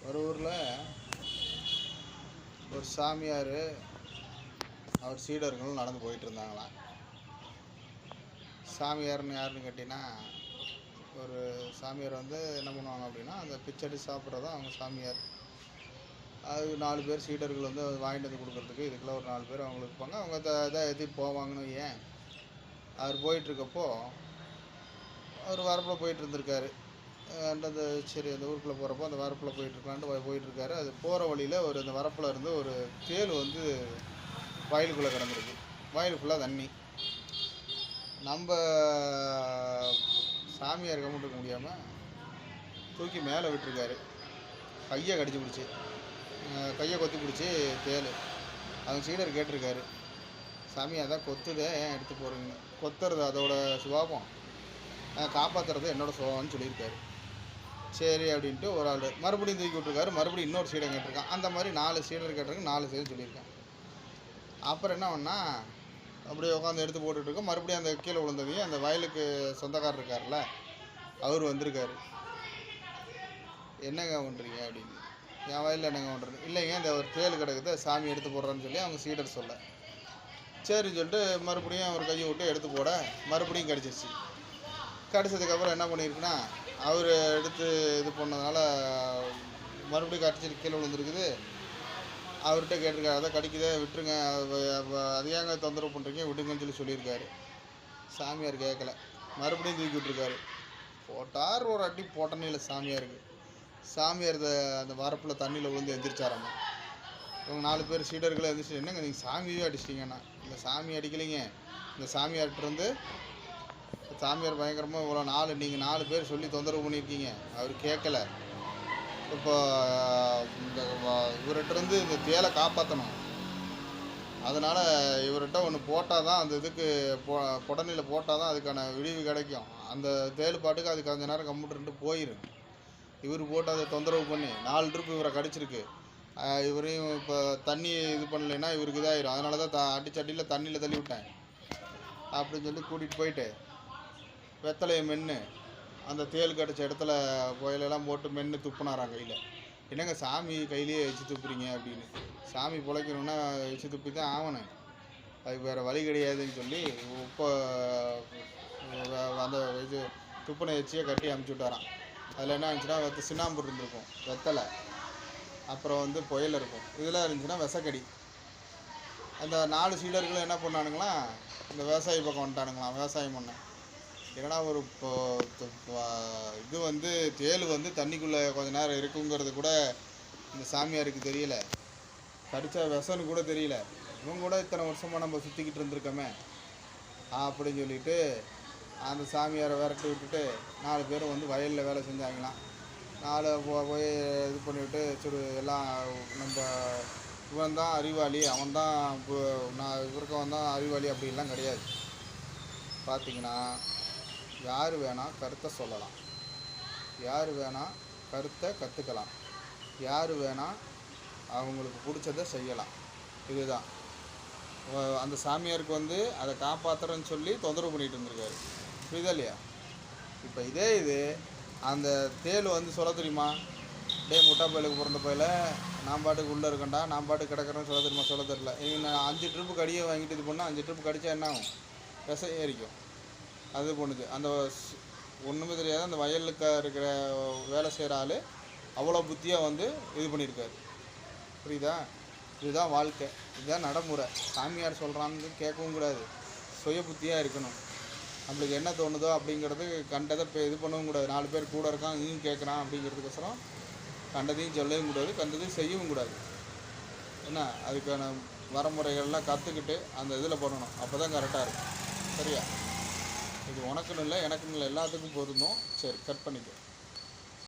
ஒரு ஊரில் ஒரு சாமியார் அவர் சீடர்களும் நடந்து போயிட்டு இருந்தாங்களாம். சாமியார்னு யாருன்னு கேட்டிங்கன்னா, ஒரு சாமியார் வந்து என்ன பண்ணுவாங்க அப்படின்னா, அந்த பிச்சடி சாப்பிட்றது தான் அவங்க சாமியார். அது 4 பேர் சீடர்கள் வந்து வாங்கிட்டு வந்து கொடுக்குறதுக்கு இதுக்கெல்லாம் ஒரு 4 பேர் அவங்களுக்கு இருப்பாங்க. அவங்க இதை ஏற்றிட்டு போவாங்கன்னு ஏன் அவர் போயிட்டுருக்கப்போ அவர் வரப்பில் போயிட்டு இருந்திருக்காரு. அந்த சரி அந்த ஊருக்குள்ளே போகிறப்போ அந்த வரப்பில் போயிட்டுருக்கலான்ட்டு போயிட்டுருக்காரு. அது போகிற வழியில் அந்த வரப்பில் இருந்து ஒரு தேள் வந்து வயலுக்குள்ளே கிடந்திருக்கு. வயல் ஃபுல்லாக தண்ணி. நம்ம சாமியார் கம்முன்னு இருக்க முடியாமல் தூக்கி மேலே விட்டுருக்காரு. கையை கடிச்சு பிடிச்சி, கையை கொத்தி பிடிச்சி தேள். அவங்க சீடர் கேட்டிருக்காரு, சாமி அதான் கொத்துதே ஏன் எடுத்து போகிறீங்க? கொத்துறது அதோட சுபாவம், காப்பாற்றுறது என்னோட சுபாவம்னு சொல்லியிருக்காரு. சரி அப்படின்ட்டு ஒரு ஆள் மறுபடியும் தூக்கி விட்டுருக்காரு. மறுபடியும் இன்னொரு சீடர் கேட்டிருக்கான். அந்த மாதிரி 4 சீடர் கேட்டிருக்காங்க. 4 சீடர் சொல்லியிருக்கேன். அப்புறம் என்ன பண்ணா, அப்படியே உட்காந்து எடுத்து போட்டுட்ருக்கோம். மறுபடியும் அந்த கீழே விழுந்ததையும் அந்த வயலுக்கு சொந்தக்காரர் இருக்கார்ல, அவர் வந்திருக்காரு. என்னங்க பண்ணுறீங்க அப்படின்னு. என் வயலில் என்னங்க பண்ணுறது? இல்லைங்க, இந்த ஒரு தேள் கிடக்குது, சாமி எடுத்து போடுறான்னு சொல்லி அவங்க சீடர் சொல்ல, சரின்னு சொல்லிட்டு மறுபடியும் அவர் கையை விட்டு எடுத்து போட மறுபடியும் கடிச்சிருச்சு. கடிச்சதுக்கப்புறம் என்ன பண்ணியிருக்குன்னா, அவர் எடுத்து இது பண்ணதுனால மறுபடியும் கடிச்சிட்டு கீழே விழுந்துருக்குது. அவர்கிட்ட கேட்டிருக்காரு, அதை கடிக்குதே விட்டுருங்க, அது ஏங்க தொந்தரவு பண்ணுறீங்க, விட்டுங்கன்னு சொல்லியிருக்காரு. சாமியார் கேட்கல, மறுபடியும் தூக்கி விட்டுருக்காரு. போட்டார் ஒரு அடி போட்டனே இல்லை சாமியாருக்கு. சாமியார் அந்த வரப்பில் தண்ணியில் விழுந்து எந்திரிச்சாராம்மா. இவங்க 4 பேர் சீடர்களை எந்திரிச்சு, என்னங்க நீங்கள் சாமியே அடிச்சிட்டிங்கண்ணா? இல்லை சாமி அடிக்கலைங்க, இந்த சாமியார்கிட்டருந்து சாமியார் பயங்கரமாக இவ்வளோ நீங்கள் 4 பேர் சொல்லி தொந்தரவு பண்ணியிருக்கீங்க, அவர் கேட்கல. இப்போ இந்த இவர்கிட்டருந்து இந்த தேலை காப்பாற்றணும், அதனால் இவர்கிட்ட ஒன்று போட்டால் தான் அந்த இதுக்கு புடனையில் போட்டால் தான் அதுக்கான விடிவு கிடைக்கும். அந்த தேள் பாட்டுக்கு அது கொஞ்ச நேரம் கம்ப்யூட்டர்ன்ட்டு போயிடும். இவர் போட்டு அதை தொந்தரவு பண்ணி 4 ட்ரிப்பு இவரை கடிச்சிருக்கு. இவரையும் இப்போ தண்ணி இது பண்ணலைன்னா இவருக்கு இதாகிடும். அதனால தான் அடிச்சடியில் தண்ணியில் தள்ளி விட்டேன் அப்படின்னு சொல்லி கூட்டிகிட்டு போயிட்டு வெத்தலையை மென்று அந்த தேள் கடிச்ச இடத்துல புயலெல்லாம் போட்டு மென்று துப்புனாராம் கையில். என்னங்க சாமி கையிலேயே வச்சு துப்புறீங்க அப்படின்னு. சாமி பிழைக்கணுன்னா வச்சு துப்பி தான் ஆகணும், அதுக்கு வேறு வழி கிடையாதுன்னு சொல்லி அந்த இது துப்புனை வச்சியே கட்டி அமுச்சு விட்டாராம். அதில் என்ன இருந்துச்சுன்னா சின்னாம்பூர் இருந்திருக்கும், வெத்தலை, அப்புறம் வந்து புயல் இருக்கும். இதெல்லாம் இருந்துச்சுன்னா விஷக்கடி. அந்த 4 சீடர்கள் என்ன பண்ணானுங்களாம், இந்த விவசாயி பக்கம் வந்துட்டானுங்களாம். விவசாயம் பண்ண ஏன்னா ஒரு இது வந்து தேள் வந்து தண்ணிக்குள்ளே கொஞ்ச நேரம் இருக்குங்கிறது கூட இந்த சாமியாருக்கு தெரியல. கடிச்சா விஷம்னு கூட தெரியல. இவங்க கூட இத்தனை வருஷமாக நம்ம சுற்றிக்கிட்டு இருந்திருக்கோமே அப்படின்னு சொல்லிட்டு அந்த சாமியாரை விரட்டி விட்டுட்டு 4 பேரும் வந்து வயலில் வேலை செஞ்சாங்களாம். 4 போய் இது பண்ணிவிட்டு சரி எல்லாம் நம்ம இவன் தான் அறிவாளி, அவன் தான் நான் இவருக்கவன் தான் அறிவாளி அப்படின்லாம் கிடையாது. பார்த்திங்கன்னா யார் வேணால் கருத்தை சொல்லலாம், யார் வேணால் கருத்தை கற்றுக்கலாம், யார் வேணால் அவங்களுக்கு பிடிச்சதை செய்யலாம். இதுதான் அந்த சாமியாருக்கு வந்து அதை காப்பாற்றுறேன்னு சொல்லி தொந்தரவு பண்ணிகிட்டு இருந்திருக்காரு. புரியுதா இல்லையா? இப்போ இது அந்த தேள் வந்து சொல்ல தெரியுமா, டே முட்டா பயிலுக்கு பிறந்த பயில நான் பாட்டுக்கு உள்ளே இருக்கேன்டா, நான் பாட்டுக்கு கிடக்கிறேன்னு சொல்ல தெரியுமா? சொல்ல தெரியல. நான் 5 ட்ரிப்பு கடியை வாங்கிட்டு இது பண்ணால் 5 ட்ரிப்பு கடித்தா என்ன ஆகும்? விஷம் ஏறிக்கும். அது பண்ணுது. அந்த ஒன்றுமே தெரியாத அந்த வயலுக்கு இருக்கிற வேலை செய்கிற ஆள் அவ்வளோ புத்தியாக வந்து இது பண்ணியிருக்காரு. புரியுதா? இதுதான் வாழ்க்கை, இதுதான் நடைமுறை. சாமியார் சொல்கிறான்னு கேட்கவும் கூடாது, சுய புத்தியாக இருக்கணும். நம்மளுக்கு என்ன தோணுதோ அப்படிங்கிறது கண்டதை இது பண்ணவும் கூடாது. 4 பேர் கூட இருக்கான் இன்னும் கேட்குறான் அப்படிங்கிறதுக்கோசரம் கண்டதையும் சொல்லவும் கூடாது, கண்டதையும் செய்யவும் கூடாது. என்ன அதுக்கான வரமுறைகள்லாம் கற்றுக்கிட்டு அந்த இதில் பண்ணணும். அப்போ தான் கரெக்டாக இருக்கும். சரியா? இது உனக்குன்னு இல்லை, எனக்குன்னு இல்லை, எல்லாத்துக்கும் பொருந்தும். சரி, கட் பண்ணிக்க.